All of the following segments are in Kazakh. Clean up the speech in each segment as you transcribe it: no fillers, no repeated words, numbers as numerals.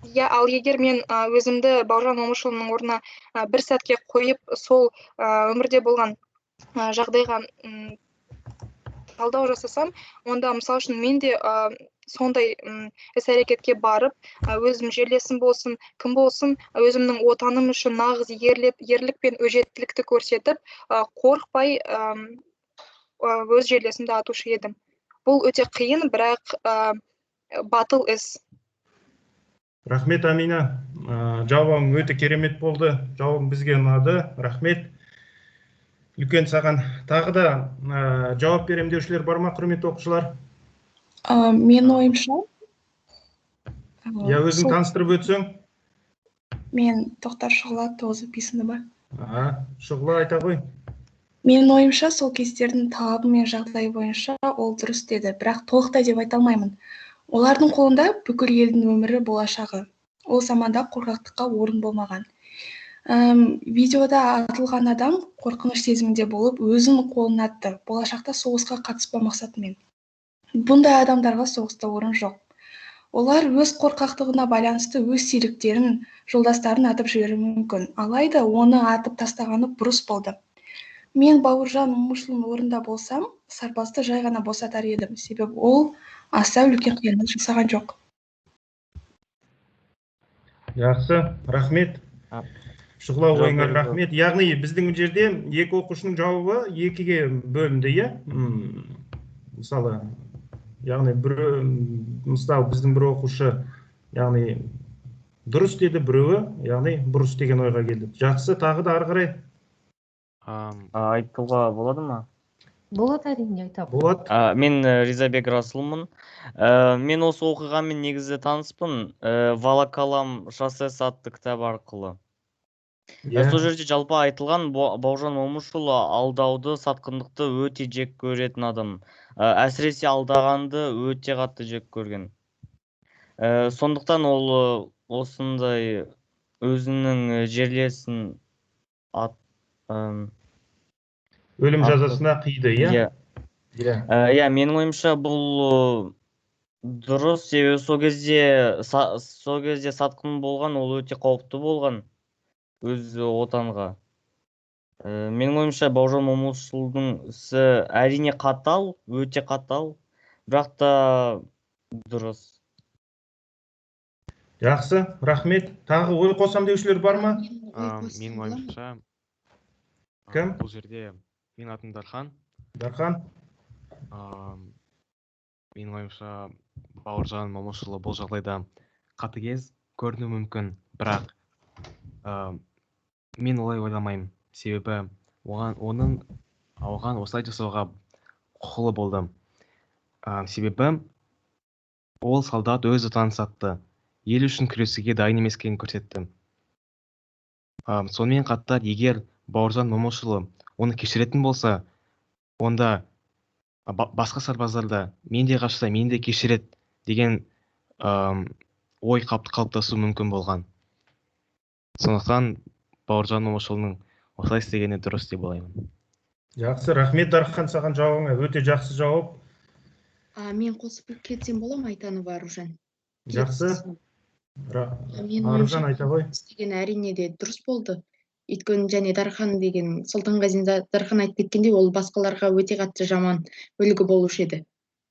Иә, ал егер мен өзімді Бауыржан Момышұлының орнына бір сәтке қойып, сол өмірде болған жағдайға талдау жасасам, онда мысалы үшін мен де сондай іс-әрекетке барып, өзім жерлесім болсын, кім болсын, өзімнің отаным үшін нағыз ерлік пен өжеттілікті көрсетіп, қорықпай өз жерлесімді атушы едім. Бұл өте қиын, бірақ батыл іс. Рахмет, Амина. Жауабың өте керемет болды. Жауабың бізге ұнады. Рахмет. Үлкен саған. Тағы да жауап берем деушілер бар ма, құрметті оқушылар? Мен ойымша, Я өзің таныстырып өтсең? Мен Тоқтар Шұғыла, Тоғызов есімі. Шұғыла айта ғой. Менің ойымша, сол кездердің талабы мен жағдайы бойынша ол дұрыс деді, бірақ толықтай деп айта алмаймын. Олардың қолында бүкіл елдің өмірі, болашағы. Ол заманда қорқақтыққа орын болмаған. Видеода атылған адам қорқыныш сезімінде болып, өзін қолын атты, болашақта соғысқа қатыспау мақсатымен. Бұндай адамдарға соғыста орын жоқ. Олар өз қорқақтығына байланысты өз серіктерін, жолдастарын атып жіберуі мүмкін. Алайда оны атып тастағаны бұрыс болды. Мен Бауыржан Момышұлының орнында болсам, сарбазды жай ғана босатар едім, себебі ол аса үлкен қиянат жасаған жоқ. Жақсы, рахмет. Шұғыла ойыңа рахмет. Яғни біздің жерде екі оқушының жауабы екіге бөлінді, иә? Мысалы, яғни мысалы біздің бір оқушы, яғни дұрыс деді, біреуі, яғни бұрыс деген ойға келді. Жақсы, тағы да ары қарай. Айтуға болады ма? Болады, әрине, айтамын. Болады. Мен Ризабек Расылмын. Мен осы оқиғамен негізі таныспын. Волоколам шоссесі атты кітап арқылы. Сол жерде жалпы айтылған, Бауыржан Момышұлы алдауды, сатқындықты өте жек көретін адам. Әсіресе алдағанды өте қатты жек көрген. Сондықтан ол осындай өзінің жерлесін өлім жазасына қиды, иә? Иә, менің ойымша бұл дұрыс, себебі сол кезде сатқын болған, ол өте қауіпті болған өз отанға. Менің ойымша Бауыржан Момышұлының ісі әрине қатал, өте қатал, бірақ та дұрыс. Жақсы, рахмет. Тағы ой қосам деушілер бар ма? Менің ойымша, кім? Бұл жерде мен атым Дархан. Дархан. Менің ойымша, Бауыржан Момышұлы бұл жағдайда қатыгез көріну мүмкін, бірақ мен олай ойламаймын. Себебі оған осылай жасауға құқылы болды. Себебі ол солдат өз отанын сатты, ел үшін күресуге дайын емескенін көрсетті. Сонымен қатар, егер Бауыржан Момышұлы оны кешіретін болса, онда басқа сарбаздарда мен де қашса, мен де кешірет деген ой қалыптасу мүмкін болған. Сондықтан Бауыржан Момышұлының осылай істегені дұрыс деп ойлаймын. Жақсы, рахмет Дархан, саған жауабыңа өте жақсы жауап. Мен қосып кетсем бола ма, Айтанова Аружан? Жақсы. Аружан айта ғой. Істеген әрине де дұрыс болды. Өйткені және Дархан деген, Сұлтанғазин Дархан айтып кеткенде, ол басқаларға өте қатты жаман үлгі болушы еді.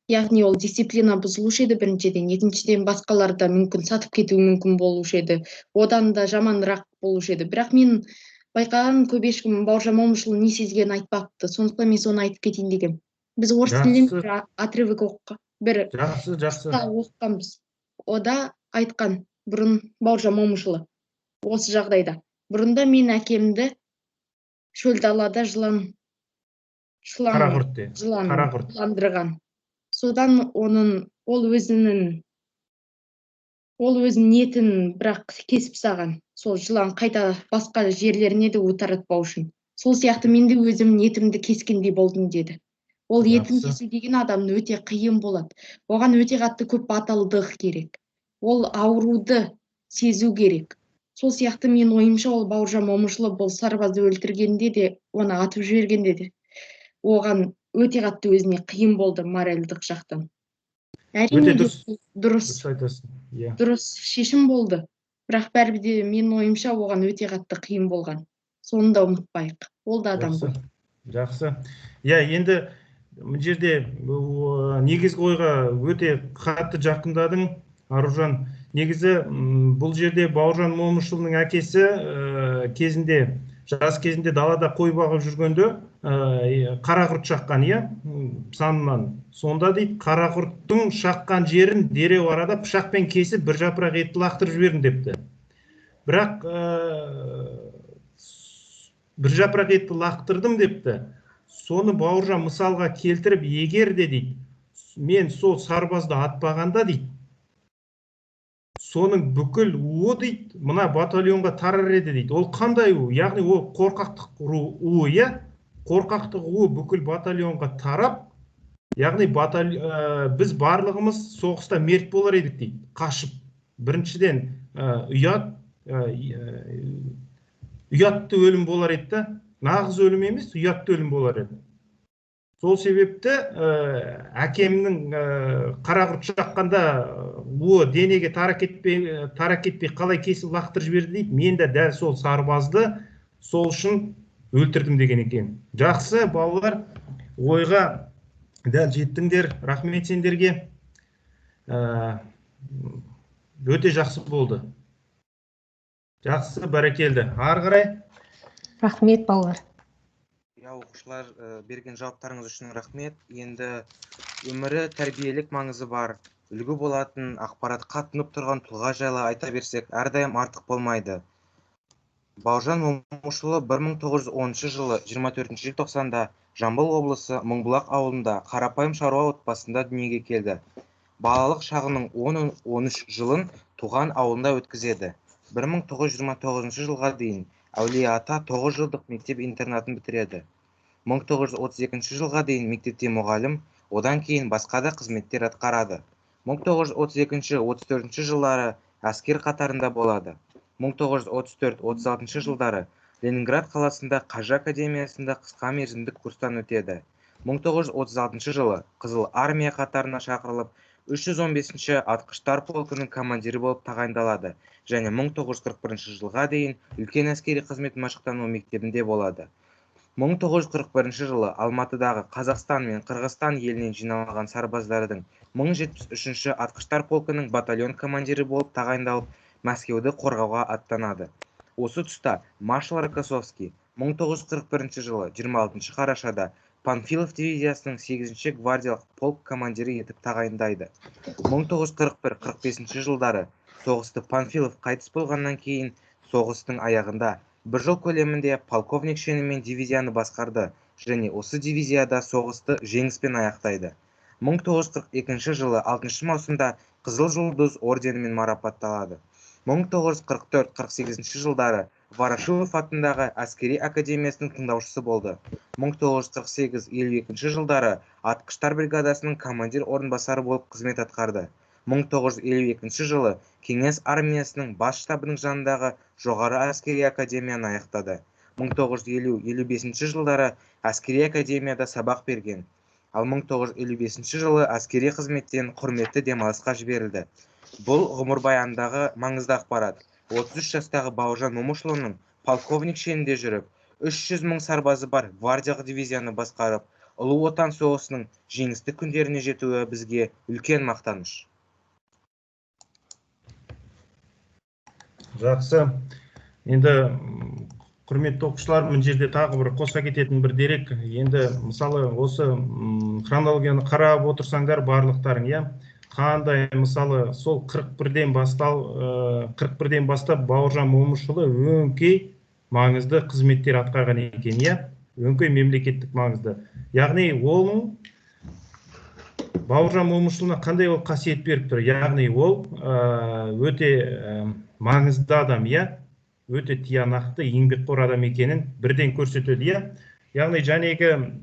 Яғни ол дисциплина бұзылушы еді біріншіден, екіншіден басқаларда мүмкін сатып кетуі мүмкін болушы еді. Одан да жаманырақ болушы еді. Бірақ мен байқаған көп ешкім Бауыржан Момышұлы не сезгенін айтпапты. Сондықтан мен соны айтып кетейін дегем. Біз орыс тілінен бір отрывок оқыған, бір оқығанбыз. Ода айтқан бұрын Бауыржан Момышұлы осы жағдайда. Бұрында мен әкемді шөл далада жыландырған. Содан ол өзінің ниетін бірақ кесіп саған. Сол жылан қайта басқа жерлеріне де ұтаратпау үшін. Сол сияқты мен де өзім ниетімді кескендей болдым деді. Ол етін кесу деген адамның өте қиын болады. Оған өте қатты көп батылдық керек. Ол ауруды сезу керек. Сол сияқты мен ойымша ол Бауыржан Момышұлы бұл сарбазды өлтіргенде де, оны атып жібергенде де, оған өте қатты өзіне қиын болды моральдық жақтан. Әрине дұрыс. дұрыс шешім болды. Бірақ бәрібір де менің ойымша оған өте қатты қиын болған. Соны да ұмытпайық. Ол да адам ғой. Жақсы. Енді бұл жерде негізгі ойға өте қатты жақындадың, Аружан. Негізі бұл жерде Бауыржан Момышұлының әкесі жас кезінде далада қой бағып жүргенде қара құрт шаққан, санынан. Сонда дейді, қара құрттың шаққан жерін дереу арада пышақпен кесіп бір жапырақ етті лақтырып жібердім депті. Бірақ бір жапырақ етті лақтырдым депті. Соны Бауыржан мысалға келтіріп, егер де дейді, мен сол сарбазды атпағанда дейді, соның бүкіл уы дейді, мына батальонға тарар еді дейді. Ол қандай у? Яғни ол қорқақтық уы, қорқақтық уы бүкіл батальонға тарап, яғни біз барлығымыз соғыста мерт болар едік дейді, қашып. Біріншіден ұятты өлім болар еді, нағыз өлім емес, ұятты өлім болар еді. Сол себепті әкемнің қара құрт шаққанда уы денеге тара кетпей қалай кесіп лақтырып жіберді дейді, мен де дәл сол сарбазды сол үшін өлтірдім деген екен. Жақсы, балалар, ойға дәл жеттіңдер, рахмет сендерге. Өте жақсы болды. Жақсы, бәрекелді. Ары қарай. Рахмет, балалар. Оқушылар, берген жауаптарыңыз үшін рахмет. Енді өмірі тәрбиелік маңызы бар, үлгі болатын ақпаратқа тұнып тұрған тұлға жайлы айта берсек, әрдайым артық болмайды. Бауыржан Момышұлы 1910 жылы 24 желтоқсанда Жамбыл облысы Мыңбұлақ ауылында қарапайым шаруа отбасында дүниеге келді. Балалық шағының 10-13 жылын туған ауылында өткізеді. 1929 жылға дейін Әулие-Ата 9 жылдық мектеп интернатын бітіреді. 1932 жылға дейін мектепте мұғалім, одан кейін басқа да қызметтер атқарады. 1932-34 жылдары әскер қатарында болады. 1934-36 жылдары Ленинград қаласында Қажы академиясында қысқа мерзімдік курстан өтеді. 1936 жылы Қызыл армия қатарына шақырылып, 315-ші атқыштар полкінің командирі болып тағайындалады және 1941 жылға дейін үлкен әскери қызмет машықтану мектебінде болады. 1941 жылы Алматыдағы Қазақстан мен Қырғызстан елінен жиналған сарбаздардың 1073-ші атқыштар полкының батальон командирі болып тағайындалып, Мәскеуді қорғауға аттанады. Осы тұста маршал Рокоссовский 1941 жылы 26 қарашада Панфилов дивизиясының 8-ші гвардиялық полк командирі етіп тағайындайды. 1941-45 жылдары соғысты Панфилов қайтыс болғаннан кейін соғыстың аяғында бір жыл көлемінде полковник шенімен дивизияны басқарды және осы дивизияда соғысты жеңіспен аяқтайды. 1942 жылы 6 маусымда Қызыл жұлдыз орденімен марапатталады. 1944-48 жылдары Ворошилов атындағы әскери академиясының тыңдаушысы болды. 1948-52 жылдары атқыштар бригадасының командир орынбасары болып қызмет атқарды. 1952 жылы Кеңес армиясының бас штабының жанындағы жоғары әскери академияны аяқтады. 1950-55 жылдары әскери академияда сабақ берген. Ал 1955 жылы әскери қызметтен құрметті демалысқа жіберілді. Бұл ғұмырбаяндағы маңызды ақпарат. 33 жастағы Бауыржан Момышұлының полковник шенінде жүріп, 300 мың сарбазы бар гвардиялық дивизияны басқарып, Ұлы Отан соғысының жеңісті күндеріне жетуі бізге үлкен мақтаныш. Жақсы. Енді құрметті оқушылар, мына жерде тағы бір қоса кететін бір дерек. Енді мысалы осы хронологияны қарап отырсаңдар барлықтарың, қандай мысалы сол 41-ден бастап Бауыржан Момышұлы өңкей маңызды қызметтер атқарған екен, өңкей мемлекеттік маңызды. Яғни оның Бауыржан Момышұлына қандай ол қасиет беріп тұр? Яғни ол өте маңызды адам, өте тиянақты, еңбекқор адам екенін бірден көрсетеді, Яғни жәнегі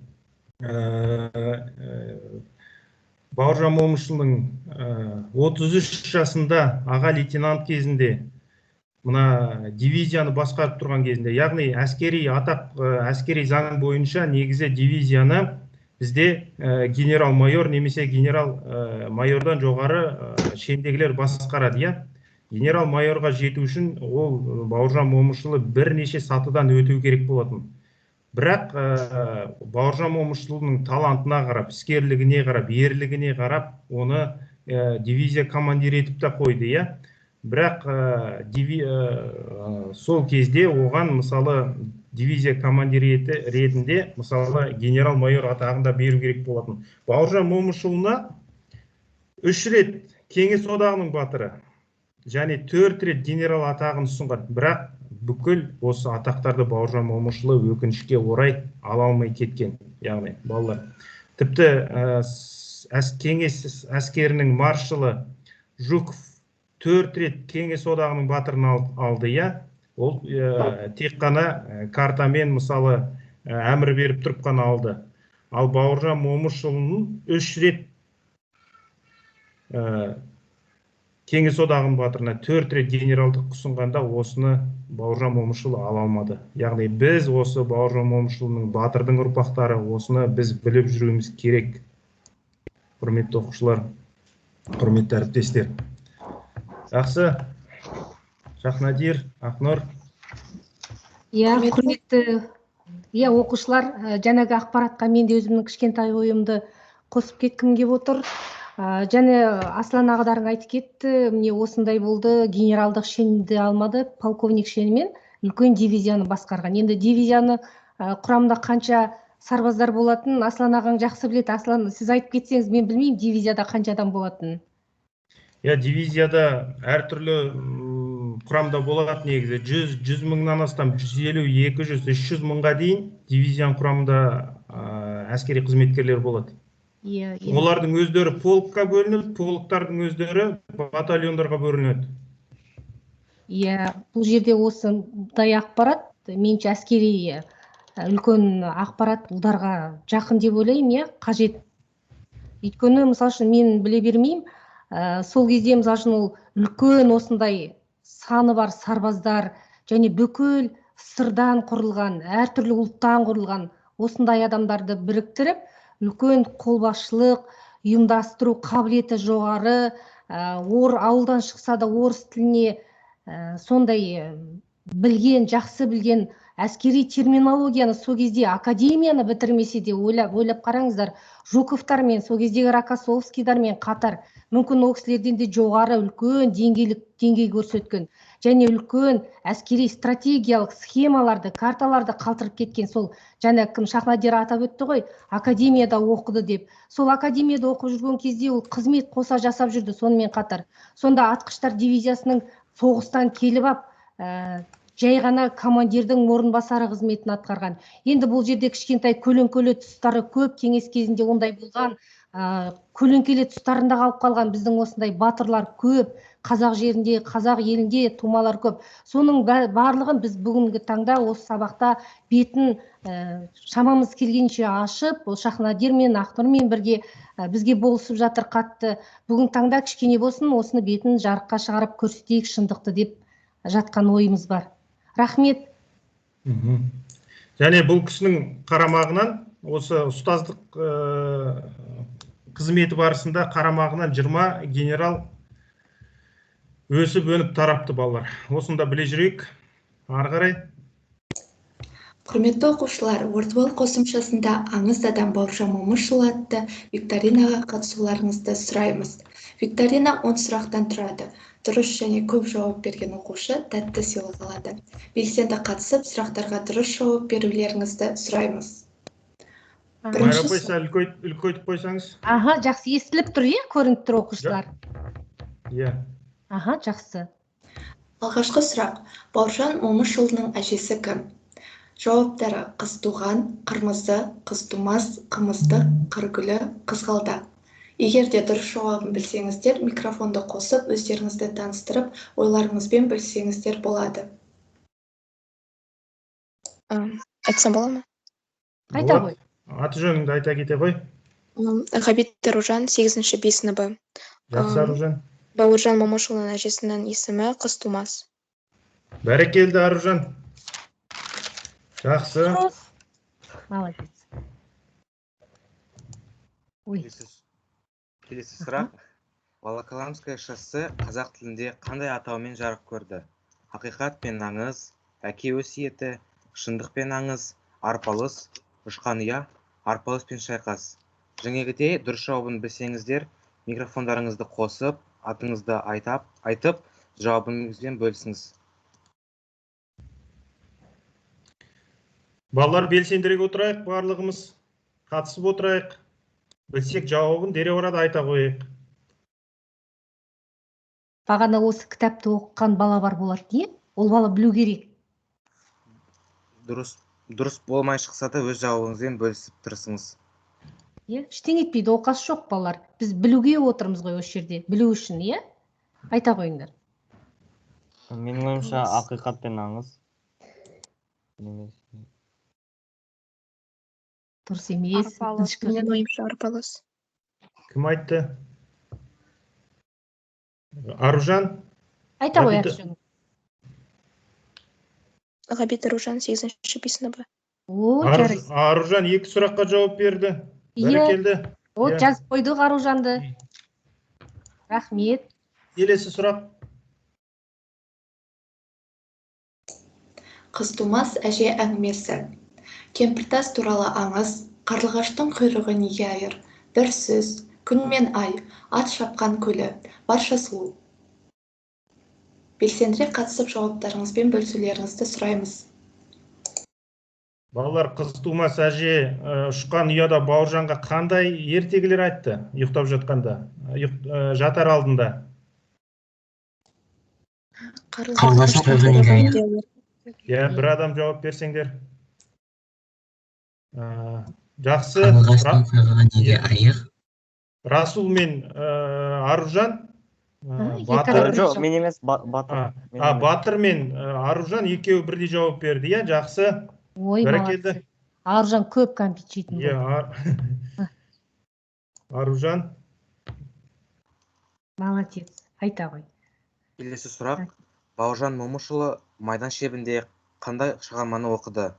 Бауыржан Момышұлының 33 жасында аға лейтенант кезінде мына дивизияны басқарып тұрған кезінде, яғни әскери заң бойынша негізі дивизияны Бізде генерал-майор немесе генерал-майордан жоғары шендегілер басқарады, иә. Генерал-майорға жету үшін ол Бауыржан Момышұлы бірнеше сатыдан өту керек болатын. Бірақ Бауыржан Момышұлының талантына қарап, іскерлігіне қарап, ерлігіне қарап, оны дивизия командир етіп та қойды, иә. Бірақ сол кезде оған мысалы дивизия командирі ретінде мысалы генерал-майор атағында беру керек болатын. Бауыржан Момышұлына 3 рет Кеңес одағының батыры және 4 рет генерал атағын ұсынған. Бірақ бүкіл осы атақтарды Бауыржан Момышұлы өкінішке орай ала алмай кеткен. Яғни балалар. Тіпті Кеңес әскерінің маршалы Жуков 4 рет Кеңес одағының батырын алды, иә. Ол тек қана картамен мысалы әмір беріп тұрып қана алды. Ал Бауыржан Момышұлының 3 рет Кеңес одағының батырына 4 рет генералдық ұсынғанда осыны Бауыржан Момышұлы ала алмады. Яғни біз осы Бауыржан Момышұлының батырдың ұрпақтары осыны біз біліп жүруіміз керек. Құрметті оқушылар, құрметті әріптестер. Жақсы. Шахнадир, Ақнұр. Құрметті оқушылар, жаңағы ақпаратқа мен де өзімнің кішкентай ойымды қосып кеткім келіп отыр. Және Аслан ағаларың айтып кетті, міне осындай болды, генералдық шенді алмады, полковник шенімен үлкен дивизияны басқарған. Енді дивизияны құрамында қанша сарбаздар болатын, Аслан ағаң жақсы біледі. Аслан, сіз айтып кетсеңіз, мен білмеймін дивизияда қанша адам болатын. Дивизияда әртүрлі құрамда болады негізі. 100 мыңнан астам, 150, 200, 300 мыңға дейін дивизиян құрамында әскери қызметкерлер болады. Олардың өздері полкқа бөлінеді, полктардың өздері батальондарға бөлінеді. Бұл жерде осындай ақпарат, меніңше әскери үлкен ақпарат ұлдарға жақын деп ойлаймын, қажет. Өйткені, мысалы үшін, мен біле бермеймін, сол кезде, мысалы үшін, ол үлкен осындай саны бар сарбаздар және бүкіл сырдан құрылған, әртүрлі ұлттан құрылған осындай адамдарды біріктіріп, үлкен қолбасшылық, ұйымдастыру қабілеті жоғары, ауылдан шықса да орыс тіліне сондай білген, жақсы білген әскери терминологияны сол кезде академияны бітірмесе де ойлап қараңыздар, Жуковтармен, сол кездегі Рокоссовскийдармен қатар, мүмкін ол кісілерден де жоғары үлкен деңгей көрсеткен және үлкен әскери стратегиялық схемаларды, карталарды қалтырып кеткен. Сол жаңа кім Шахнадир атап өтті ғой, академияда оқыды деп. Сол академияда оқып жүрген кезде ол қызмет қоса жасап жүрді сонымен қатар. Сонда атқыштар дивизиясының соғыстан келіп ап, жай ғана командирдің орынбасары қызметін атқарған. Енді бұл жерде кішкентай көлеңкелі тұстары көп, кеңес кезінде ондай болған, көлеңкелі тұстарында қалып қалған біздің осындай батырлар көп, қазақ жерінде, қазақ елінде тумалар көп. Соның барлығын біз бүгінгі таңда осы сабақта бетін шамамыз келгенше ашып, ол Шахнадирмен, Ақнұрмен бірге бізге болысып жатыр қатты. Бүгін таңда кішкене болсын, осыны бетін жарыққа шығарып көрсетейік шындықты деп жатқан ойымыз бар. Рахмет. Және бұл кісінің қарамағынан, осы ұстаздық қызметі барысында қарамағынан 20 генерал өсіп өніп тарапты балалар. Осында біле жүрейік. Ары қарай. Құрметті оқушылар, Wordwall қосымшасында аңыз адам Бауыржан Момышұлы атты викторинаға қатысуларыңызды сұраймыз. Викторина 10 сұрақтан тұрады. Дұрыс және көп жауап берген оқушы тәтті сыйлық алады. Белсенді қатысып, сұрақтарға дұрыс жауап берулеріңізді сұраймыз. Майра апай, сәл үлкейтіп қойсаңыз. Жақсы, естіліп тұр, көрініп тұр оқушылар. Жақсы. Алғашқы сұрақ. Бауыржан Момышұлының әжесі кім? Жауаптары: қыз туған, қырмызы, қыз тумас, қымыздық, қыргүлі, қызғалдақ. Егер де дұрыс жауабын білсеңіздер, микрофонды қосып, өздеріңізді таныстырып, ойларыңызбен бөліссеңіздер болады. Айтсам бола ма? Айта ғой. Аты жөніңді айта кете ғой. Ғабит Аружан, 8-ші Б сыныбы. Жақсы, Аружан. Бауыржан Момышұлының әжесінің есімі қыз тумас. Бәрекелді, Аружан. Жақсы. Молодец. Ой, Келесі сұрақ. Волоколамское шоссе қазақ тілінде қандай атаумен жарық көрді? Ақиқат пен аңыз, әке өсиеті, шындық пен аңыз, арпалыс, ұшқан ұя, арпалыс пен шайқас. Жаңағыдей дұрыс жауабын білсеңіздер, микрофондарыңызды қосып, атыңызды айтып, жауабыңызбен бөлісіңіз. Балалар, белсендірек отырайық, барлығымыз қатысып отырайық. Білсек жауабын дереу арада айта қояйық. бағана осы кітапты оқыған бала бар болар не? Ол бала білу керек. Дұрыс болмай шықса да өз жауабыңызбен бөлісіп тұрсыңыз. Ештеңе етпейді, оқасы жоқ балалар. Біз білуге отырмыз ғой осы жерде, білу үшін, айта қойыңдар. Менің ойымша ақиқат пен аңыз. Дұрыс емес. Менің ойымша арпалыс. Кім айтты? Аружан? Айта қояды. Ғабит Аружан 8-ші сыныбы. Аружан 2 сұраққа жауап берді. Бәрекелді. Жазып қойдық Аружанды. Рахмет. Келесі сұрақ. Қызтумас әже әңгімесі. Кемпіртас туралы аңыз, қарлығаштың құйрығы неге айыр, бір сөз, күн мен ай, ат шапқан көлі, барша сұлу. Белсендірек қатысып жауаптарыңызбен бөлісулеріңізді сұраймыз. Балалар, Қызтумас әже ұшқан ұяда Бауыржанға қандай ертегілер айтты, ұйықтап жатқанда, жатар алдында? Қарлығаш құйрығы неге айыр? Бір адам жауап берсеңдер. Жақсы. Қарлығаштың құйрығы неге айыр? Расул мен Аружан. Жоқ, мен емес, Батыр. Батыр мен Аружан екеуі бірдей жауап берді, жақсы. Ой, молодцы. Аружан көп кәмпит жейтін болды. Аружан. Молодец, айта ғой. Келесі сұрақ. Бауыржан Момышұлы майдан шебінде қандай шығарманы оқыды?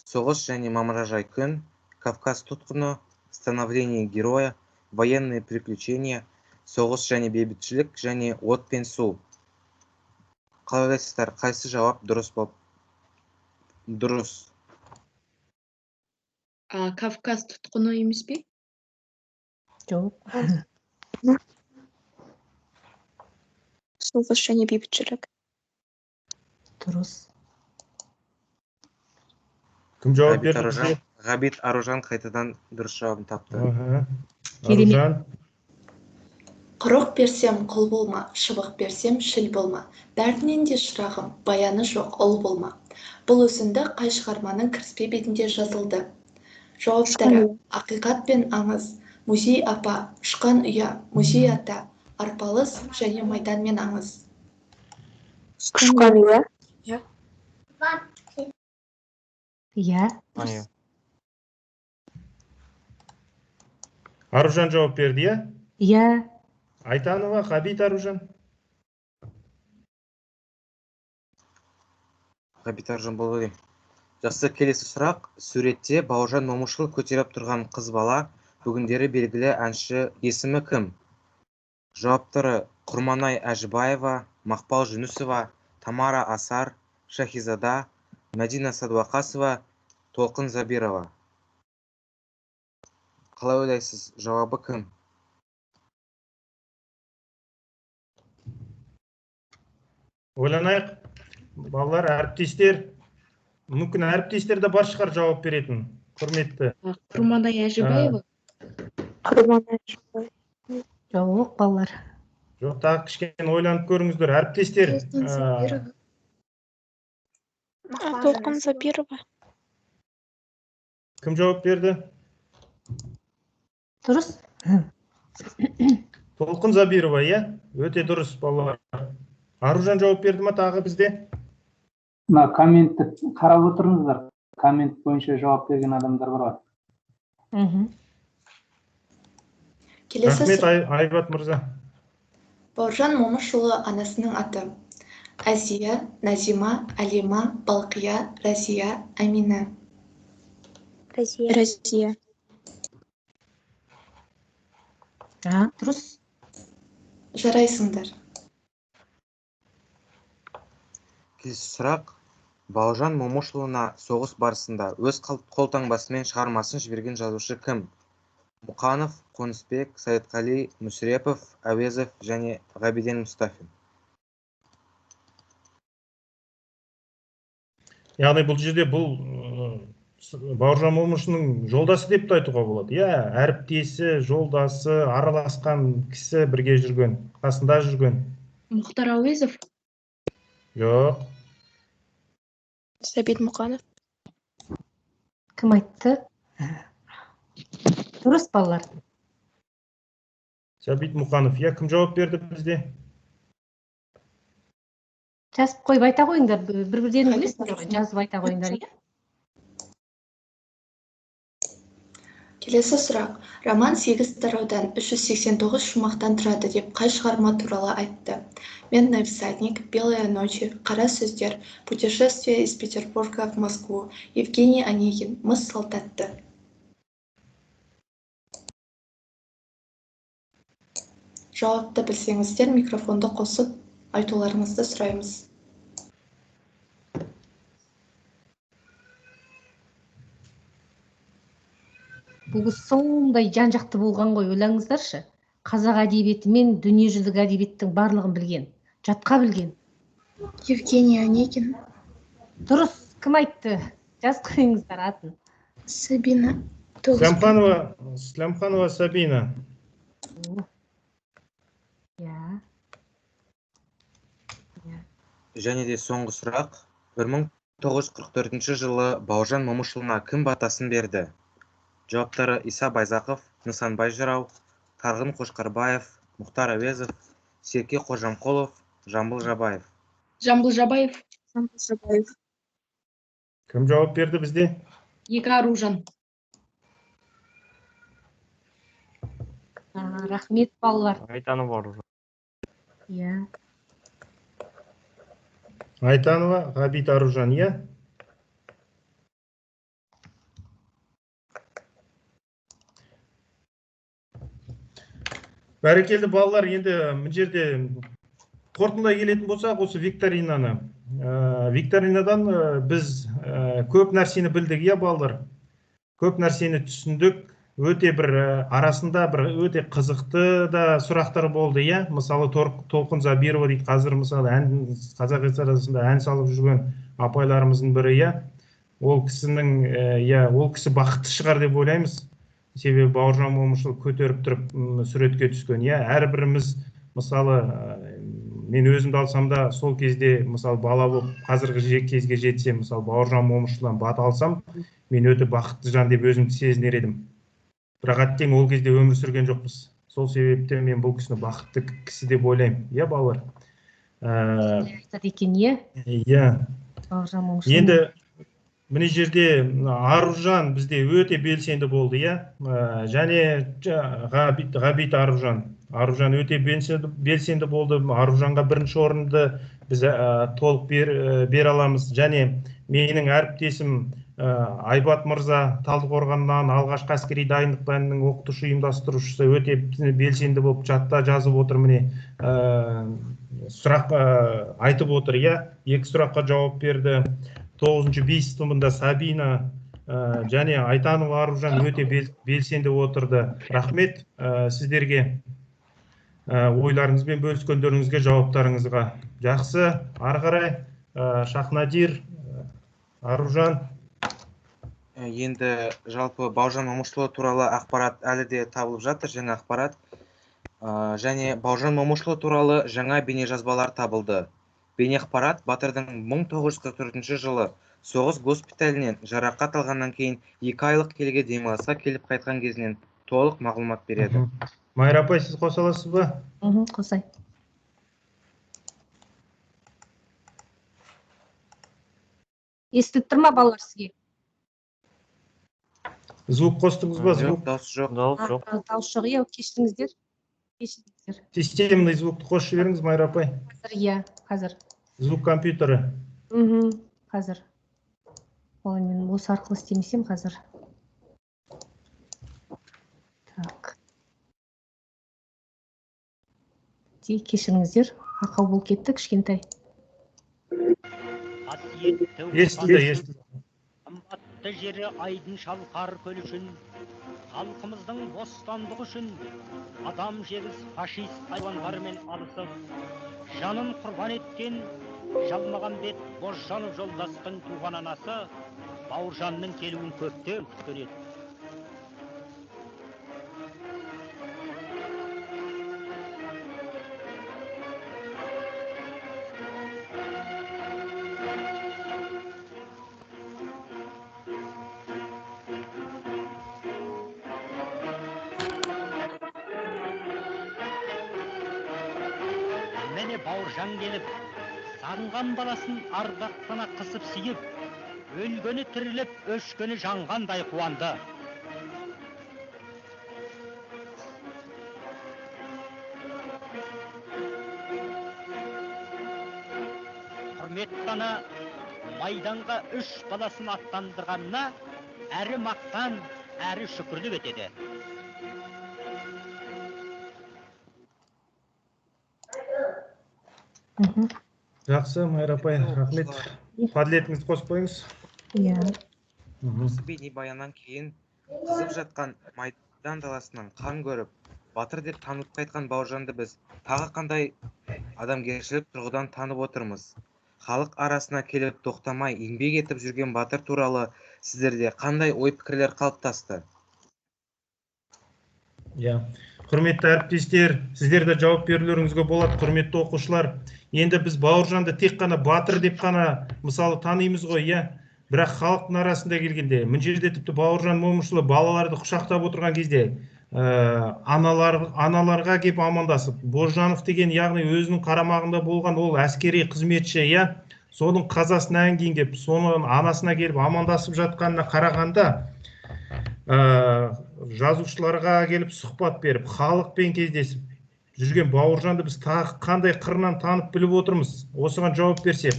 Соғыс және мамыражай күн, Кавказ тұтқыны, становление героя, военные приключения, соғыс және бейбітшілік және от пен су. Қалай ойлайсыздар, қайсы жауап дұрыс болып? Дұрыс. Кавказ тұтқыны емес пе? Жоқ. Соғыс және бейбітшілік. Дұрыс. Кім жауап берді? Ғабит Аружан қайтадан дұрыс жауабын тапты. Аружан. Құрық берсем құл болма, шыбық берсем шіл болма. Бәрінен де шырағым, баяны жоқ ұл болма. Бұл өзінді қай шығарманың кіріспе бетінде жазылды? Жауаптары: ақиқат пен аңыз, музей апа, ұшқан ұя, музей ата, арпалыс және майдан мен аңыз. Ұшқан ұя? Иә. Аружан жауап берді, Иә. Айтанова, Ғабит Аружан. Ғабит Аружан болып едім. Жақсы, келесі сұрақ. Суретте Бауыржан Момышұлы көтеріп тұрған қыз бала, бүгіндері белгілі әнші есімі кім? Жауаптары: Құрманай Әжібаева, Мақпал Жүнісова, Тамара Асар, Шахизада, Мәдина Садуақасова, Толқын Забирова. Қалай ойлайсыз, жауабы кім? Ойланайық. Балалар, әріптестер. Мүмкін әріптестер де бар шығар жауап беретін. Құрметті. Құрманай Әжібаева? Құрманай Әжібаева. Жоқ, балалар. Жоқ, тағы кішкене ойланып көріңіздер. Әріптестер. Толқын Забирова. Кім жауап берді? Дұрыс. Толқын Забирова, Өте дұрыс, балалар. Аружан жауап берді ма тағы бізде? Комментті қарап отырыңыздар. Коммент бойынша жауап берген адамдар бар. Рахмет, Айбат мырза. Бауыржан Момышұлы анасының аты: Әзия, Назима, Алима, Балқия, Разия, Амина. Разия. Дұрыс. Жарайсыңдар. Келесі сұрақ. Бауыржан Момышұлына соғыс барысында өз қолтаңбасымен шығармасын жіберген жазушы кім? Мұқанов, Қонысбек, Саидқали, Мүсірепов, Әуезов және Ғабиден Мұстафин. Яғни бұл жерде бұл Бауыржан Момышұлының жолдасы деп те айтуға болады. Әріптесі, жолдасы, араласқан кісі, бірге жүрген, қасында жүрген. Мұхтар Әуезов. Жоқ. Сәбит Мұқанов. Кім айтты? Дұрыс, балалар. Сәбит Мұқанов. Кім жауап берді бізде? Жазып қойып айта қойыңдар. Бір-бірден білесіңдер ғой, жазып айта қойыңдар. Келесі сұрақ. Роман 8 тараудан 389 шумақтан тұрады деп қай шығарма туралы айтты? Медный всадник, Белые ночи, Қара сөздер, Путешествие из Петербурга в Москву, Евгений Онегин, Мыс Салтатты. Жауапты білсеңіздер, микрофонды қосып айтуларыңызды сұраймыз. Бұл сондай жан-жақты болған ғой, ойлаңыздаршы. Қазақ әдебиеті мен дүниежүзілік әдебиеттің барлығын білген, жатқа білген. Евгений Онегин. Дұрыс, кім айтты? Жаз қойыңыздар атын. Сабина. Слямханова Сабина. Және де соңғы сұрақ. 1944 жылы Бауыржан Момышұлына кім батасын берді? Жауаптары: Иса Байзақов, Нысанбай Жырау, Тарғын Қошқарбаев, Мұхтар Әуезов, Серке Қожамқұлов, Жамбыл Жабаев. Жамбыл Жабаев. Кім жауап берді бізде? Екі Аружан. Рахмет, балалар. Айтанова Аружан. Айтанова, Ғабит Аружан, Бәрекелді балалар, енді бұл жерде қорытындылай келетін болсақ, осы викторинаны. Викторинадан біз көп нәрсені білдік, балалар. Көп нәрсені түсіндік. Өте бір арасында бір өте қызықты да сұрақтар болды, Мысалы, Толқын Забирова дейді, қазір мысалы қазақ эстрадасында ән салып жүрген апайларымыздың бірі, Ол кісі бақытты шығар деп ойлаймыз. Себебі Бауыржан Момышұлы көтеріп тұрып суретке түскен. Әрбіріміз, мысалы, мен өзімді алсам да сол кезде, мысалы, бала болып, қазіргі кезге жетсем, мысалы, Бауыржан Момышұлыдан бат алсам, мен өте бақытты жан деп өзімді сезінер едім. Бірақ әттең ол кезде өмір сүрген жоқпыз. Сол себептен мен бұл кісіні бақытты кісі деп ойлаймын. Балалар. Айтады екен, Бауыржан Момышұлы. Енді міне жерде Аружан бізде өте белсенді болды, және Ғабит Аружан. Аружан өте белсенді болды. Аружанға бірінші орынды біз толық бер аламыз. Және менің әріптесім Айбат Мырза Талдықорғаннан алғашқы әскери дайындық пәнінің оқытушы ұйымдастырушысы өте белсенді болып жатта жазып отыр, міне сұрақ айтып отыр, Екі сұраққа жауап берді. 9-шы бейсітімінде Сабина және Айтанова Аружан өте белсенді отырды. Рахмет сіздерге, ойларыңызбен бөліскендеріңізге, жауаптарыңызға. Жақсы, ары қарай Шахнадир, Аружан. Енді жалпы Бауыржан Момышұлы туралы ақпарат әлі де табылып жатыр, жаңа ақпарат. Және Бауыржан Момышұлы туралы жаңа бейнежазбалар табылды. Бейне ақпарат батырдың 1944 жылы соғыс госпиталінен жарақат алғаннан кейін 2 айлық келге демалысқа келіп қайтқан кезінен толық мағлұмат береді. Майра апай, сіз қоса аласыз ба? Қосай. Естіліп тұр ма, балалар, сізге? Звук қостыңыз ба? Жоқ, дауыс жоқ. Дауыс жоқ, кешіріңіздер. Системный звукты қосып жіберіңіз, Майра апай. Қазір. Звук компьютері. Қазір. Ой, мен осы арқылы істемесем қазір. Так. кешіріңіздер, ақау болып кетті кішкентай. Естілді. Қымбатты жері айдын шалқар көл үшін, халқымыздың бостандығы үшін, адам жегіз фашист хайуандармен алысып, жанын құрбан еткен Жалмағамбет Бозжанов жолдастың туған анасы Бауыржанның келуін көптен күткен еді. Міне Бауыржан келіп, сағынған баласын ардақтана қысып сүйіп, өлгені тіріліп, өшкені жанғандай қуанды. Құрметті ана майданға 3 баласын аттандырғанына әрі мақтан, әрі шүкірлік етеді. Жақсы, Майра апай, рахмет. Паділетіңізді қосып қойыңыз. Осы бейнебаяннан кейін қызып жатқан майдан даласынан қан көріп, батыр деп танылып қайтқан Бауыржанды біз тағы қандай адамгершілік тұрғыдан танып отырмыз. Халық арасына келіп тоқтамай еңбек етіп жүрген батыр туралы сіздерде қандай ой пікірлер қалыптасты? Құрметті әріптестер, сіздерді жауап берулеріңізге болады, құрметті оқушылар. Енді біз Бауыржанды тек қана батыр деп қана мысалы танимыз ғой, бірақ халықтың арасында келгенде, мына жерде тіпті Бауыржан Момышұлы балаларды құшақтап отырған кезде, аналарға келіп амандасып, Бозжанов деген, яғни өзінің қарамағында болған ол әскери қызметші, соның қазасынан кейін келіп, соның анасына келіп амандасып жатқанына қарағанда, жазушыларға келіп сұхбат беріп, халықпен кездесіп жүрген Бауыржанды біз тағы қандай қырынан танып біліп отырмыз? Осыған жауап берсе.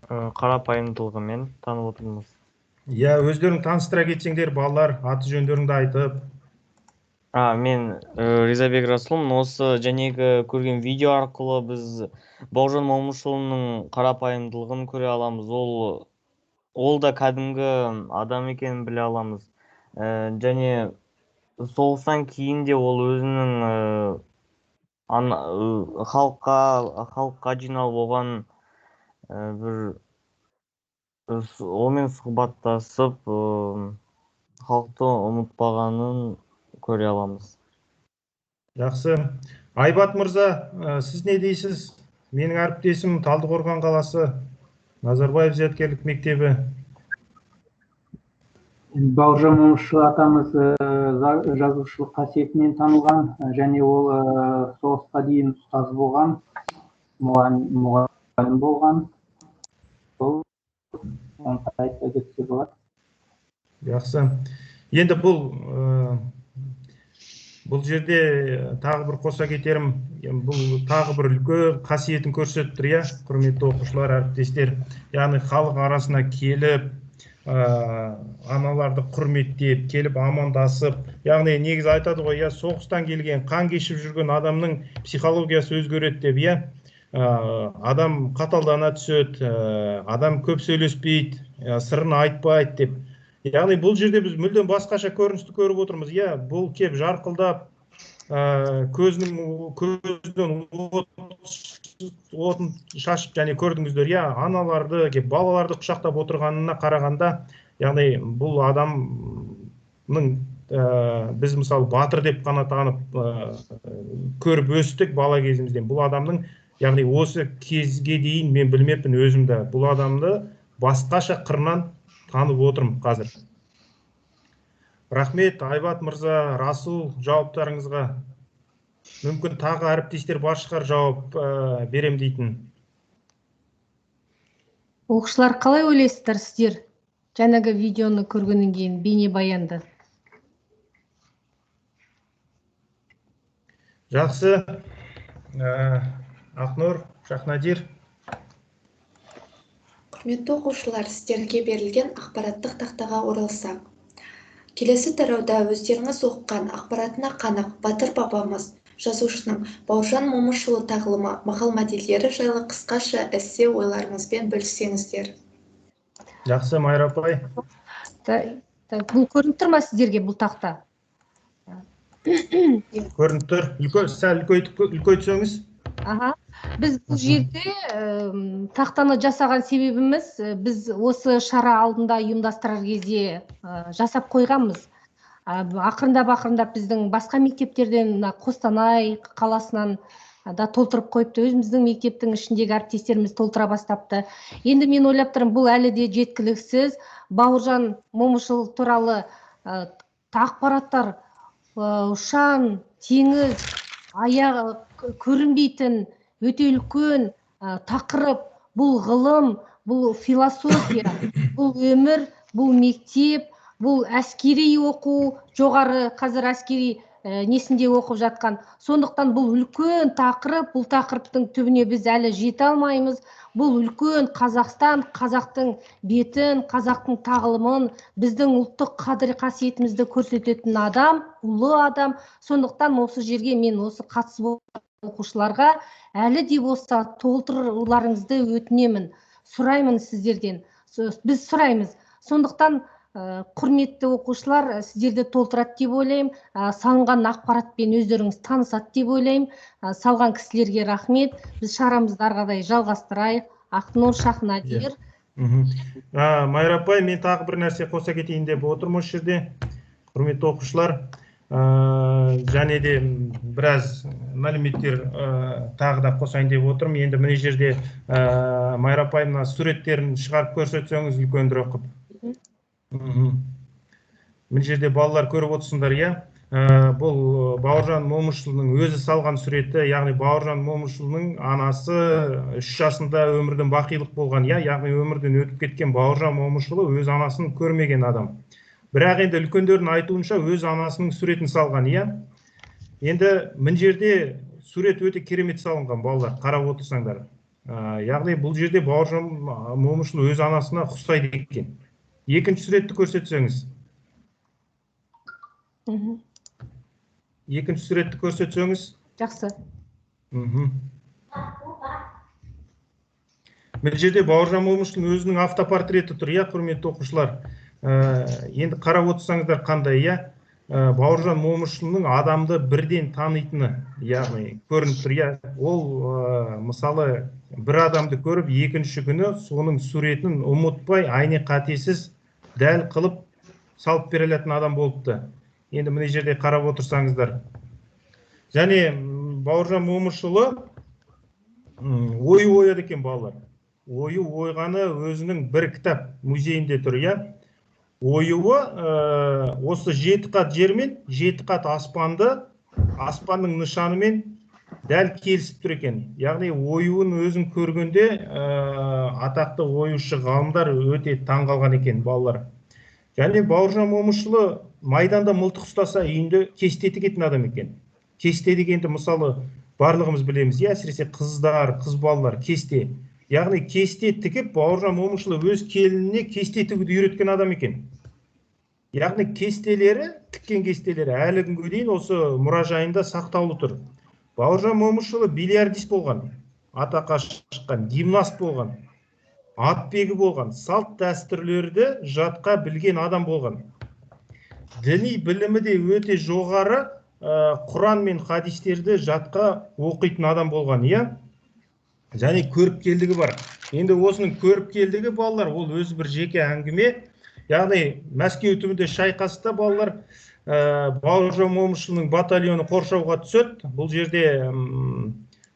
Қарапайымдылығымен танып отырмыз. Өздерің таныстыра кетсеңдер, балалар, аты жөндеріңді айтып. Мен Ризабек Расулмын. Осы жәнегі көрген видео арқылы біз Бауыржан Момышұлының қарапайымдылығын көре аламыз. Ол да кәдімгі адам екенін біле аламыз. Және соғыстан кейін де ол өзінің халыққа жиналып оған онымен сұхбаттасып, халықты ұмытпағанын көре аламыз. Жақсы. Айбат мырза, сіз не дейсіз? Менің әріптесім Талдықорған қаласы, Назарбаев зияткерлік мектебі. Бауыржан Момышұлы атамыз жазушылық қасиетімен танылған, және ол соғысқа дейін ұстаз болған, мұғалім болған. Бұл айта кетсе болады. Жақсы. Енді бұл жерде тағы бір қоса кетерім, бұл тағы бір үлкен қасиетін көрсетіп тұр, құрметті оқушылар, әріптестер. Яғни халық арасына келіп, аналарды құрметтеп, келіп амандасып, яғни негіз айтады ғой, соғыстан келген, қан кешіп жүрген адамның психологиясы өзгереді деп, адам қаталдана түседі, адам көп сөйлеспейді, сырын айтпайды деп. Яғни бұл жерде біз мүлдем басқаша көріністі көріп отырмыз. Бұл кеп жарқылдап, көзден отын шашып, және көрдіңіздер, аналарды, балаларды құшақтап отырғанына қарағанда, яғни бұл адамның біз мысалы батыр деп қана танып көріп өстік бала кезімізден. Бұл адамның, яғни осы кезге дейін мен білмеппін өзімді, бұл адамды басқаша қырынан танып отырмын қазір. Рахмет, Айбат мырза, Расул, жауаптарыңызға. Мүмкін тағы әріптестер бар шығар жауап берем дейтін. Оқушылар, қалай ойлайсыздар сіздер жаңағы видеоны көргеннен кейін бейнебаянды? Жақсы. Ақнұр, Шахнадир. Құрметті оқушылар, сіздерге берілген ақпараттық тақтаға оралсақ. Келесі тарауда өздеріңіз оқыған ақпаратына қанық батыр бабамыз жазушының Бауыржан Момышұлы тағылымы мақал-мәтелдері жайлы қысқаша эссе ойларыңызбен бөліссеңіздер. Жақсы, Майра апай. Бұл көрініп тұр ма сіздерге бұл тақта? Көрініп тұр. Сәл үлкейтсеңіз. Біз бұл жерде тақтаны жасаған себебіміз, біз осы шара алдында ұйымдастырар кезде жасап қойғанбыз. Ақырындап біздің басқа мектептерден, Қостанай қаласынан да толтырып қойыпты. Өзіміздің мектептің ішіндегі әріптестеріміз толтыра бастапты. Енді мен ойлап тұрмын, бұл әлі де жеткіліксіз. Бауыржан Момышұлы туралы ақпараттар ұшан, теңіз, аяғы көрінбейтін, өте үлкен тақырып, бұл ғылым, бұл философия, бұл өмір, бұл мектеп, бұл әскери оқу, жоғары қазір әскери несінде оқып жатқан. Сондықтан бұл үлкен тақырып, бұл тақырыптың түбіне біз әлі жете алмаймыз. Бұл үлкен Қазақстан, қазақтың бетін, қазақтың тағылымын, біздің ұлттық қадір қасиетімізді көрсететін адам, ұлы адам. Сондықтан осы жерге мен осы қатысып оқушыларға әлі де болса толтыруларыңызды өтінемін, сұраймын сіздерден. Біз сұраймыз. Сондықтан құрметті оқушылар, сіздерді толтырады деп ойлаймын, салынған ақпаратпен өздеріңіз танысады деп ойлаймын. Салған кісілерге рахмет. Біз шарамызды ары қарай жалғастырайық. Ақнұр, Шахнадир. Майра апай, мен тағы бір нәрсе қоса кетейін деп отырмын осы жерде. Құрметті оқушылар, және де біраз мәліметтер тағы да қосайын деп отырмын. Енді мына жерде Майра апай мына суреттерін шығарып көрсетсеңіз үлкендірек қып. Мына жерде балалар көріп отырсыңдар, иә? Бұл Бауыржан Момышұлының өзі салған суреті, яғни Бауыржан Момышұлының анасы 3 жасында өмірден бақилық болған, иә? Яғни өмірден өтіп кеткен Бауыржан Момышұлы өз анасын көрмеген адам. Бірақ енді үлкендердің айтуынша өз анасының суретін салған, иә? Енді мына жерде сурет өте керемет салынған, балалар, қарап отырсаңдар. Яғни бұл жерде Бауыржан Момышұлы өз анасына ұқсайды екен. Екінші суретті көрсетсеңіз. Екінші суретті көрсетсеңіз. Жақсы. Бұл жерде Бауыржан Момышұлының өзінің автопортреті тұр, иә, құрметті оқушылар. Енді қарап отырсаңыздар қандай, иә? Бауыржан Момышұлының адамды бірден танитыны, яғни көрініп тұр, иә? Ол мысалы бір адамды көріп, екінші күні соның суретін ұмытпай, айне қатесіз дәл қылып салып бере алатын адам болыпты. Енді мына жерде қарап отырсаңыздар. Және Бауыржан Момышұлы ой ойады екен, балалар. Ойы ойғаны өзінің бір кітап музейінде тұр, иә? Ойуы осы 7 қат жер мен 7 қат аспанды, аспанның нышанымен дәл келісіп тұр екен. Яғни ойуын өзін көргенде атақты ойушы ғалымдар өте таң қалған екен, балалар. Және Бауыржан Момышұлы майданда мылтық ұстаса үйінде кесте тігетін адам екен. Кесте дегенді мысалы барлығымыз білеміз, әсіресе қыздар, қыз балалар кесте. Яғни кесте тігіп Бауыржан Момышұлы өз келініне кесте тігуді үйреткен адам екен. Яғни кестелері, тіккен кестелері әлі күнге дейін осы мұражайында сақтаулы тұр. Бауыржан Момышұлы бильярдист болған, атаққа шыққан, гимнаст болған, атбегі болған, салт дәстүрлерді жатқа білген адам болған. Діни білімі де өте жоғары, Құран мен хадистерді жатқа оқитын адам болған, иә? Және көріпкелдігі бар. Енді осының көріпкелдігі, балалар, ол өзі бір жеке әңгіме. Яғни Мәскеу түбінде шайқаста, балалар, Бауыржан Момышұлының батальоны қоршауға түседі. Бұл жерде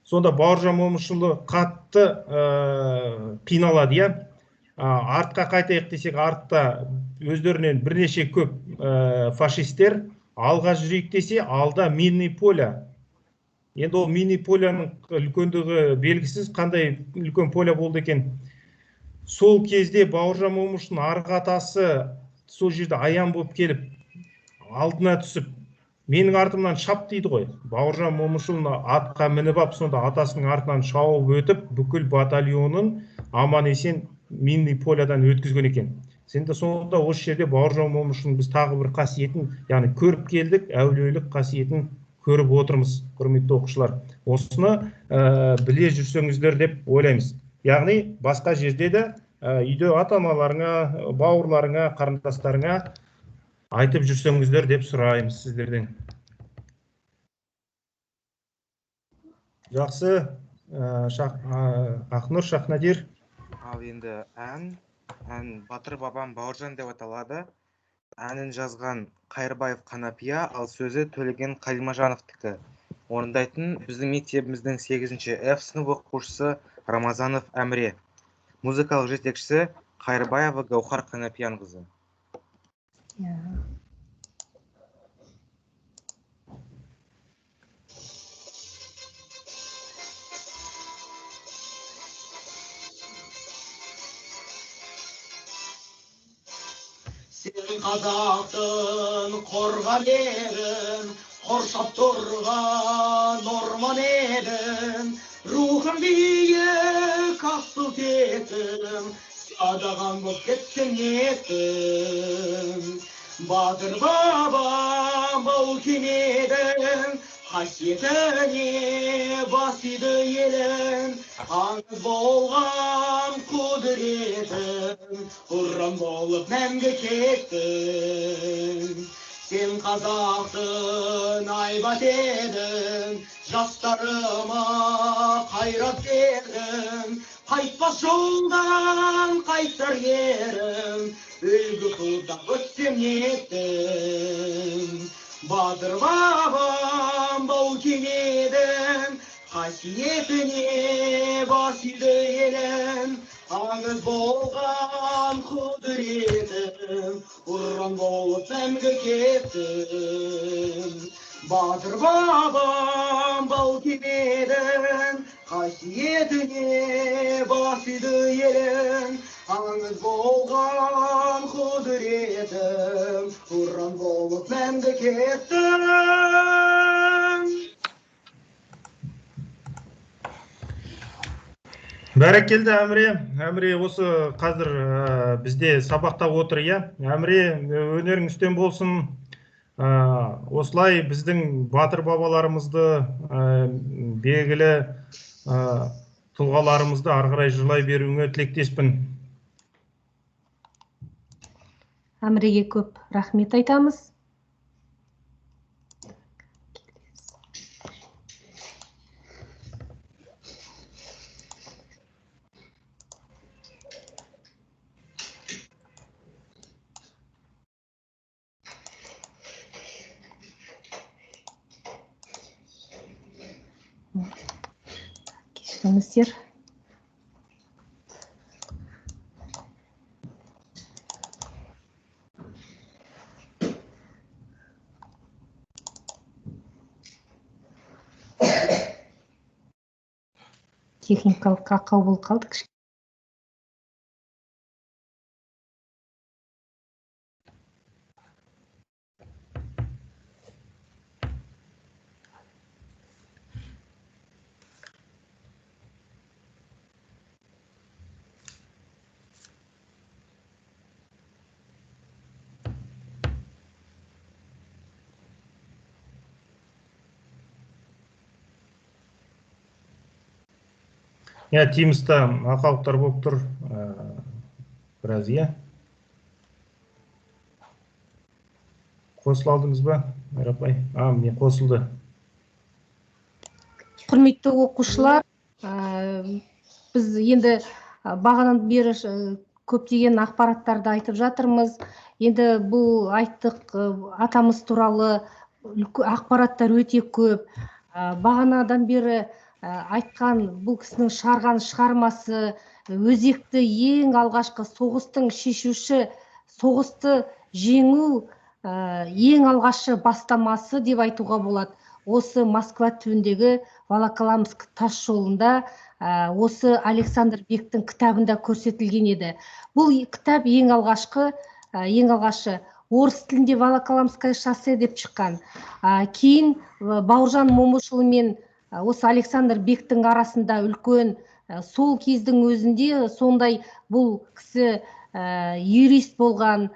сонда Бауыржан Момышұлы қатты қиналады, иә? Артқа қайтайық десек, артта өздерінен бірнеше көп фашистер, алға жүрейік десе, алда минный поля. Енді ол минный поляның үлкендігі белгісіз, қандай үлкен поля болды екен. Сол кезде Бауыржан Момышұлының арғы атасы сол жерде аян болып келіп, алдына түсіп, менің артымнан шап дейді ғой. Бауыржан Момышұлыны атқа мініп ап, сонда атасының артынан шауып өтіп, бүкіл батальонын аман есен минный полядан өткізген екен. Сенде сонда осы жерде Бауыржан Момышұлының біз тағы бір қасиетін, яғни көріпкелдік, әулиелік қасиетін көріп отырмыз, құрметті оқушылар. Осыны біле жүрсеңіздер деп ойлаймыз. Яғни басқа жерде де үйде ата-аналарыңа, бауырларыңа, қарындастарыңа айтып жүрсеңіздер деп сұраймыз сіздерден. Жақсы, Ақнұр, Шахнадир. Ал енді ән Батыр бабам Бауыржан деп аталады. Әнін жазған Қайырбаев Қанапия, ал сөзі Төлеген Қалимажановтікі. Орындайтын біздің мектебіміздің 8-ші F сынып оқушысы Рамазанов Әміре. Музыкалық жетекшісі Қайырбаева Гаухар Қанапиянқызы. Сен қазақтың қорған едің, қоршап тұрған орман едің, рухым биік асыл тетім, садаған боп кеткен еттім. Батыр бабам бұл кенедің, қасиетіне басиды елің, аңыз болған құдіретің, ұран болып мәңгі кеттің. Сен қазақтың айбат едің, жастарыма қайрат бердің, қайтпас жолдан қайтар ерім, үлгі қылдап өтсем еттім. Батыр бабам бұл кенедің, қасиетіне басиды елің, аңыз болған құдіретім, ұран болып мәңгі кеттім. Батыр бабам бұл кенедің, қасиетіне басиды елің, аңыз болған құдіретім, ұран болып мәңгі кеттім. Бәрекелді Әміре. Әміре осы қазір бізде сабақта отыр, иә? Әміре, өнерің үстем болсын. Осылай біздің батыр бабаларымызды, белгілі тұлғаларымызды ары қарай жырлай беруіңе тілектеспін. Әміреге көп рахмет айтамыз. Кешіріңіздер. Техникалық ақау болып қалды. Тимста ақауықтар болып тұр. Біраз, иә? Қосыл алдыңыз ба, Арапай? Міне қосылды. Құрметті оқушылар, біз енді бағанан бері көптеген ақпараттарды айтып жатырмыз. Енді бұл айттық атамыз туралы ақпараттар өте көп. Бағанадан бері айтқан бұл кісінің шығарған шығармасы өзекті ең алғашқы соғыстың шешуші, соғысты жеңу ең алғашы бастамасы деп айтуға болады. Осы Москва түбіндегі Волоколамск тас жолында осы Александр Бектің кітабында көрсетілген еді. Бұл кітап ең алғашы орыс тілінде Волоколамское шоссе деп шыққан. Кейін Бауыржан Момышұлы мен осы Александр Бектің арасында үлкен сол кездің өзінде сондай бұл кісі юрист болған,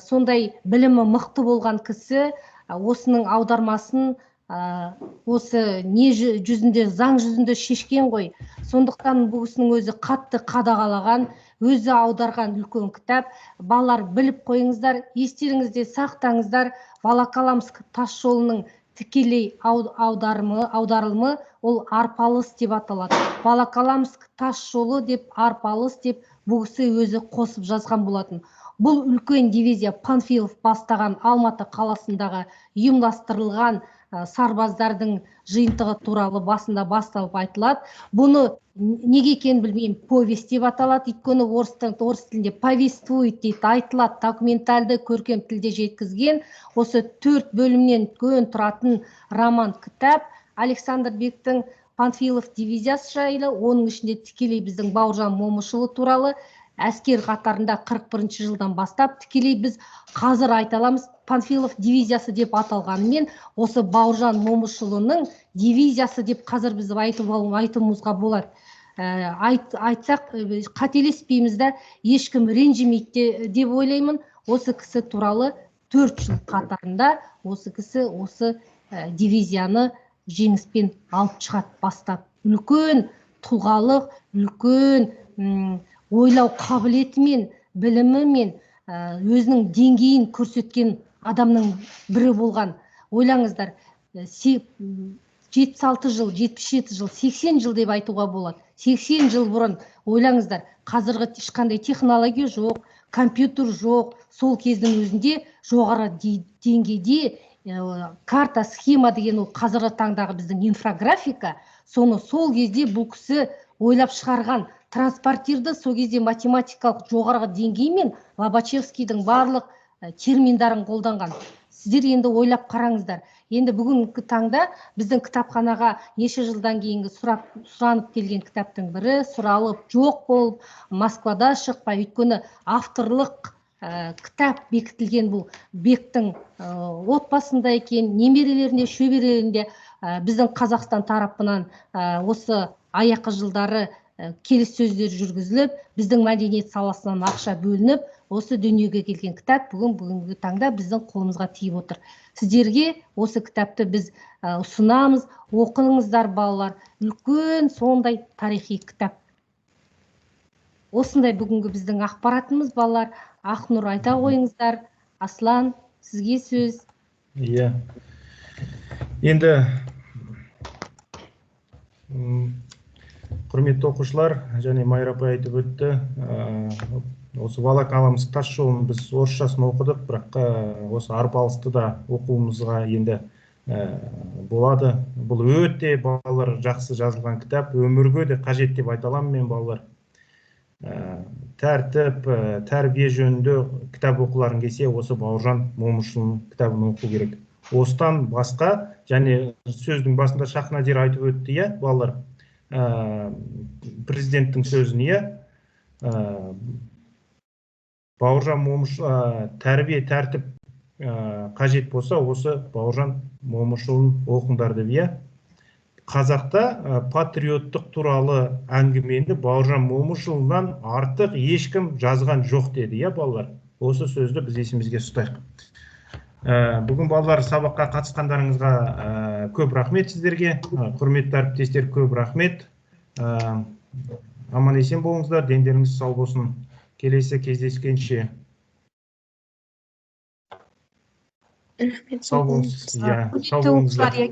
сондай білімі мықты болған кісі осының аудармасын осы не жүзінде, заң жүзінде шешкен ғой. Сондықтан бұл кісінің өзі қатты қадағалаған, өзі аударған үлкен кітап. Балалар біліп қойыңыздар, естеріңізде сақтаңыздар. Волоколамск тас жолының тікелей аударылымы ол арпалыс деп аталады. Волоколамск тас жолы деп, арпалыс деп бұл кісі өзі қосып жазған болатын. Бұл үлкен дивизия Панфилов бастаған Алматы қаласындағы ұйымдастырылған сарбаздардың жиынтығы туралы басында басталып айтылады. Бұны неге екенін білмеймін, повесть деп аталады. Өйткені орыс тілінде повествует дейді, айтылады, документалды көркем тілде жеткізген. Осы 4 бөлімнен тұратын роман кітап. Александр Бектің Панфилов дивизиясы жайлы, оның ішінде тікелей біздің Бауыржан Момышұлы туралы, әскер қатарында 41 жылдан бастап тікелей біз қазір айталамыз Панфилов дивизиясы деп аталғанымен, осы Бауыржан Момышұлының дивизиясы деп қазір біз айтуымызға болады. Айтсақ қателеспейміз да, ешкім ренжімейді деп ойлаймын. Осы кісі туралы 4 жыл қатарында осы кісі осы дивизияны жеңіспен алып шығады бастап. Үлкен тұлғалық, үлкен ойлау қабілетімен, білімімен өзінің деңгейін көрсеткен адамның бірі болған. Ойлаңыздар, 76 жыл, 77 жыл, 80 жыл деп айтуға болады. 80 жыл бұрын ойлаңыздар, қазіргі ешқандай технология жоқ, компьютер жоқ, сол кездің өзінде жоғары деңгейде карта, схема деген ол қазіргі таңдағы біздің инфографика, соны сол кезде бұл кісі ойлап шығарған. Транспортерді сол кезде математикалық жоғарғы деңгеймен Лобачевскийдің барлық терминдарын қолданған. Сіздер енді ойлап қараңыздар. Енді бүгінгі таңда біздің кітапханаға неше жылдан кейінгі сұранып келген кітаптың бірі сұралып жоқ болып, Москвада шықпай, өйткені авторлық кітап бекітілген бұл Бектің отбасында екен, немерелерінде, шөберелерінде біздің Қазақстан тарапынан осы аяқы жылдары келіссөздер жүргізіліп, біздің мәдениет саласынан ақша бөлініп, осы дүниеге келген кітап бүгінгі таңда біздің қолымызға тиіп отыр. Сіздерге осы кітапты біз ұсынамыз, оқыңыздар балалар. Үлкен сондай тарихи кітап. Осындай бүгінгі біздің ақпаратымыз балалар. Ақнұр, айта қойыңыздар. Аслан, сізге сөз. Иә. Енді құрметті оқушылар, және Майра апай айтып өтті. Осы Волоколамск тас жолын біз орысшасын оқыдық, бірақ осы арпалысты да оқуымызға енді болады. Бұл өте балалар жақсы жазылған кітап, өмірге де қажет деп айта аламын мен балалар. Тәртіп, тәрбие жөнінде кітап оқуларын келсе, осы Бауыржан Момышұлының кітабын оқу керек. Осыдан басқа, және сөздің басында Шахназир айтып өтті, иә, балалар, президенттің сөзін, иә, Бауыржан Момышұлы тәрбие, тәртіп қажет болса, осы Бауыржан Момышұлын оқыңдар деп, иә. Қазақта патриоттық туралы әңгімені Бауыржан Момышұлынан артық ешкім жазған жоқ деді, иә, балалар. Осы сөзді біз есімізге ұстайық. Бүгін балалар сабаққа қатысқандарыңызға көп рахмет сіздерге. Құрметті әріптестер, көп рахмет. Аман есен болыңыздар, дендеріңіз сау болсын. Келесі кездескенше. Сау болыңыздар.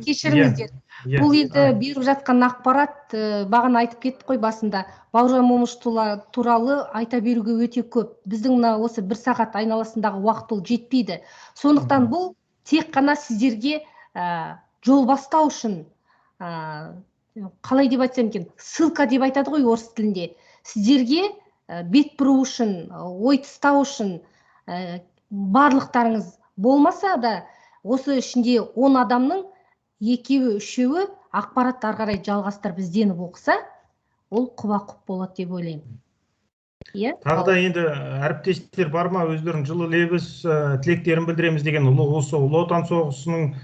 Кешіріңіздер. Бұл енді беріп жатқан ақпарат, бағана айтып кетті қой басында. Бауыржан Момышұлы туралы айта беруге өте көп. Біздің осы 1 сағат айналасындағы уақыт ол жетпейді. Сондықтан бұл тек қана сіздерге жол бастау үшін, қалай деп айтсам екен, ссылка деп айтады ғой орыс тілінде. Сіздерге бет бұру үшін, ой тастау үшін барлықтарыңыз болмаса да, осы ішінде 10 адамның 2-3-і ақпаратты ары қарай жалғастырып ізденіп оқыса, ол құба-құп болады деп ойлаймын. Тағы да енді әріптестер бар ма, өздерінің жылы лебіз тілектерін білдіреміз деген, осы Ұлы Отан соғысының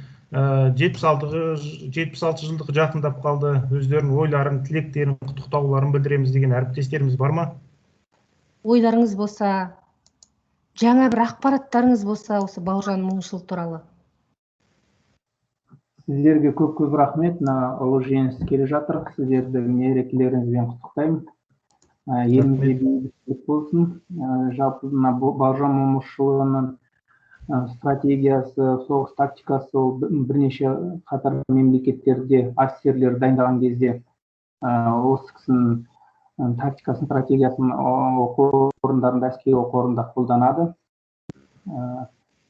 76 жылдығы жақындап қалды, өздерінің ойларын, тілектерін, құттықтауларын білдіреміз деген әріптестеріміз бар ма? Ойларыңыз болса, жаңа бір ақпараттарыңыз болса, осы Бауыржан Момышұлы туралы. Сіздерге көп рахмет. Мына ұлы жеңіс келе жатыр. Сіздерді мерекелеріңізбен құттықтаймын. Елімізде бейбітшілік болсын. Жалпы мына Бауыржан Момышұлының стратегиясы, соғыс тактикасы ол бірнеше қатар мемлекеттерде офицерлер дайындаған кезде осы кісінің тактикасын, стратегиясын оқу орындарында, әскери оқу орнында қолданады.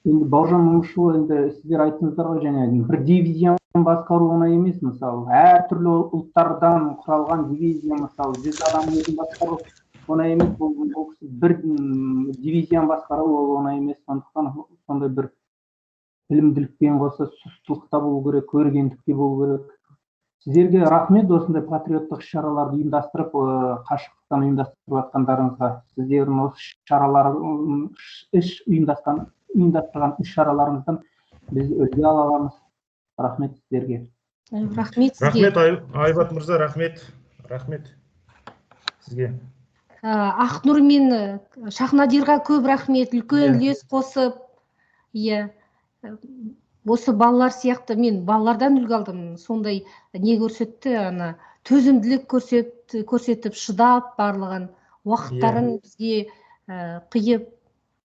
Енді Бауыржан Момышұлы, енді сіздер айттыңыздар ғой, және бір дивизияны басқару оңай емес. Мысалы, әртүрлі ұлттардан құралған дивизия, мысалы 100 адамды басқару оңай емес. Бұл кісі бір дивизияны басқару ол оңай емес. Сондықтан сондай бір білімділікпен қоса сұстылықта болу керек, көргендікте болу керек. Сіздерге рахмет, осындай патриоттық шараларды ұйымдастырып, қашықтықтан ұйымдастырып жатқандарыңызға. Сіздердің осы ұйымдастырған іс-шараларыңыздан біз үлгі ала аламыз. Рахмет сіздерге. Рахмет сізге. Рахмет Айбат мырза, рахмет. Рахмет сізге. Ақнұр мен Шахнадирға көп рахмет, үлкен үлес қосып. Иә. Осы балалар сияқты, мен балалардан үлгі алдым, сондай не көрсетті, төзімділік көрсетіп, шыдап барлығын, уақыттарын бізге қиып.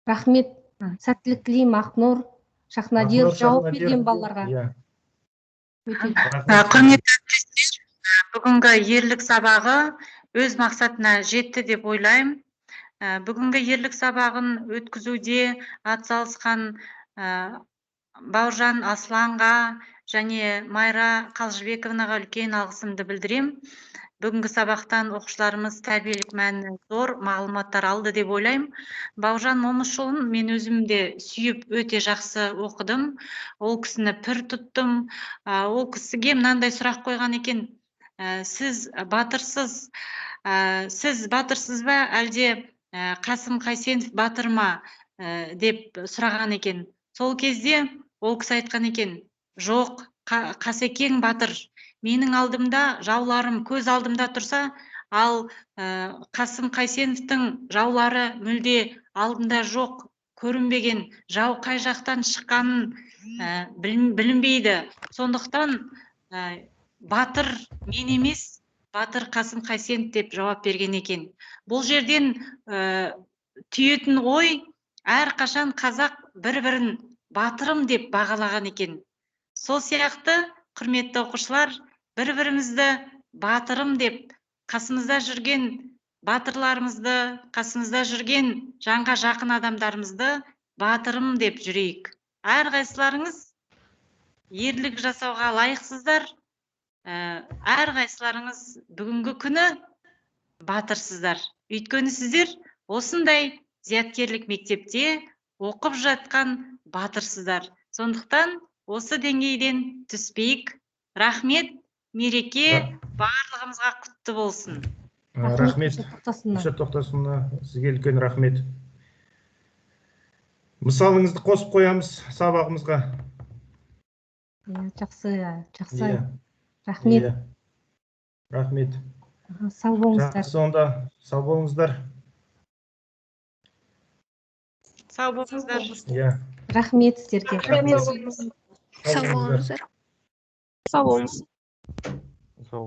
Рахмет, сәттілік тілеймін Ақнұр, Шахнадир, жауап берген балаларға. Құрметті әріптестер, бүгінгі ерлік сабағы өз мақсатына жетті деп ойлаймын. Бүгінгі ерлік сабағын өткізуде атсалысқан Бауыржан Асланға және Майра Қалжыбековнаға үлкен алғысымды білдірем. Бүгінгі сабақтан оқушыларымыз тәрбиелік мәні зор мағлұматтар алды деп ойлаймын. Бауыржан Момышұлын мен өзімде сүйіп өте жақсы оқыдым. Ол кісіні пір тұттым. Ол кісіге мынандай сұрақ қойған екен: сіз батырсыз ба, әлде Қасым Қайсенов батыр ма деп сұраған екен. Сол кезде ол кісі айтқан екен: жоқ, Қасекең батыр. Менің алдымда жауларым көз алдымда тұрса, ал Қасым Қайсеновтың жаулары мүлде алдында жоқ, көрінбеген, жау қай жақтан шыққанын білінбейді. Сондықтан батыр мен емес, батыр Қасым Қайсенов деп жауап берген екен. Бұл жерден түйетін ой, әрқашан қазақ бір-бірін батырым деп бағалаған екен. Сол сияқты, құрметті оқушылар, бір-бірімізді батырым деп, қасымызда жүрген батырларымызды, қасымызда жүрген жанға жақын адамдарымызды батырым деп жүрейік. Әрқайсыларыңыз ерлік жасауға лайықсыздар. Әрқайсыларыңыз бүгінгі күні батырсыздар. Өйткені сіздер осындай зияткерлік мектепте оқып жатқан батырсыздар. Сондықтан осы деңгейден түспейік. Рахмет, мереке барлығымызға құтты болсын. Рахмет, тоқтасына сізге үлкен рахмет. Мысалыңызды қосып қоямыз сабағымызға. Жақсы. Рахмет. Рахмет. Сау болыңыздар. Жақсы, онда сау болыңыздар. Сау болыңыздар. Рахмет сіздерге. Сау болыңыздар. Сау болыңыз. Сау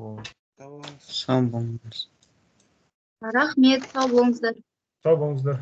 болыңыз. Рахмет, сау болыңыздар. Сау болыңыздар.